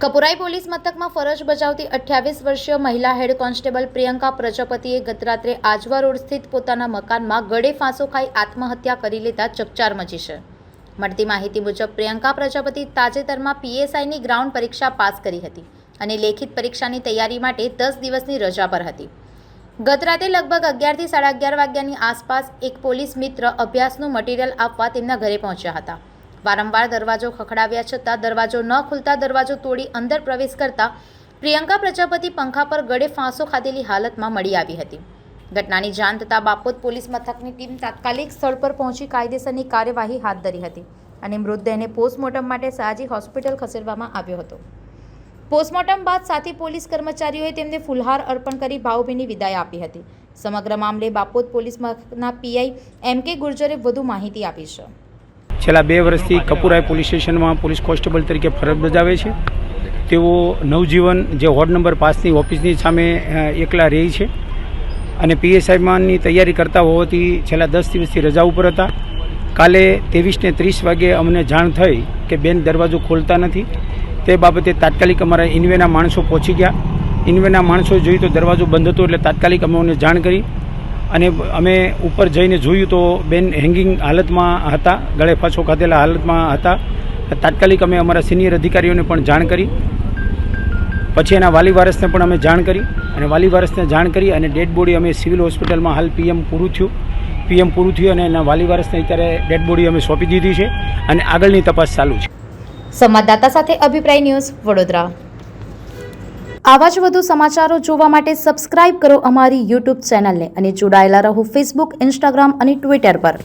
Kapurai police મથકમાં ફરજ બજાવતી 28 વર્ષીય મહિલા હેડ કોન્સ્ટેબલ પ્રિયંકા પ્રજાપતિએ ગત રાત્રે આજવા રોડ સ્થિત પોતાના મકાનમાં ગળે ફાંસો ખાઈ આત્મહત્યા કરી લેતા ચકચાર મચી છે। મળતી માહિતી મુજબ પ્રિયંકા પ્રજાપતિ તાજેતરમાં પીએસઆઈની ગ્રાઉન્ડ પરીક્ષા પાસ કરી હતી અને લેખિત પરીક્ષાની તૈયારી માટે 10 દિવસની રજા પર હતી। ગત રાતે લગભગ 11 થી 11:30 વાગ્યાની આસપાસ એક પોલીસ મિત્ર અભ્યાસનું મટીરીયલ આપવા તેમના ઘરે પહોંચ્યા હતા। વારંવાર દરવાજો ખખડાવ્યા છતાં દરવાજો ન ખુલતા દરવાજો તોડી અંદર પ્રવેશ કરતા પ્રિયંકા પ્રજાપતિ પંખા પર ગળે ફાંસો ખાધેલી હાલતમાં મળી આવી હતી। ઘટનાની જાણ થતાં બાપોદ પોલીસ મથકની ટીમ તાત્કાલિક સ્થળ પર પહોંચી કાયદેસરની કાર્યવાહી હાથ ધરી હતી અને મૃતદેહને પોસ્ટમોર્ટમ માટે સયાજી હોસ્પિટલ ખસેડવામાં આવ્યો હતો। પોસ્ટમોર્ટમ બાદ સાથી પોલીસ કર્મચારીઓએ તેમને ફૂલહાર અર્પણ કરી ભાવભીની વિદાય આપી હતી। સમગ્ર મામલે બાપોદ પોલીસ મથકના પીઆઈ એમ.કે. ગુર્જરે વધુ માહિતી આપી છે। છેલ્લા 2 વર્ષથી કપુરાઈ પોલીસ સ્ટેશનમાં પોલીસ કોન્સ્ટેબલ તરીકે ફરજ બજાવે છે। તેઓ નવજીવન જે વોર્ડ નંબર 5ની ઓફિસની સામે એકલા રહે છે અને પીએસઆઈમાંની તૈયારી કરતા હોવાથી છેલ્લા 10 દિવસથી રજા ઉપર હતા। કાલે 23:30 વાગે અમને જાણ થઈ કે બેન દરવાજો ખોલતા નથી। તે બાબતે તાત્કાલિક અમારા ઇન્વેના માણસો પહોંચી ગયા। ઇન્વેના માણસોએ જોયું તો દરવાજો બંધ હતો એટલે તાત્કાલિક અમને જાણ કરી અને અમે ઉપર જઈને જોયું તો બેન હેંગિંગ હાલતમાં હતા, ગળે ફાંસો ખાધેલા હાલતમાં હતા। તાત્કાલિક અમે અમારા સિનિયર અધિકારીઓને પણ જાણ કરી, પછી એના વાલી વારસને પણ અમે જાણ કરી અને વાલી વારસને જાણ કરી અને ડેડ બોડી અમે સિવિલ હોસ્પિટલમાં હાલ પીએમ પૂરું થયું અને એના વાલી વારસને અત્યારે ડેડ બોડી અમે સોંપી દીધી છે અને આગળની તપાસ ચાલુ છે। સંવાદદાતા સાથે અભિપ્રાય ન્યૂઝ વડોદરા। આવા જ વધુ સમાચારો જોવા માટે સબસ્ક્રાઇબ કરો અમારી યુટ્યુબ ચેનલને અને જોડાયેલા રહો ફેસબુક, ઇન્સ્ટાગ્રામ અને ટ્વિટર પર।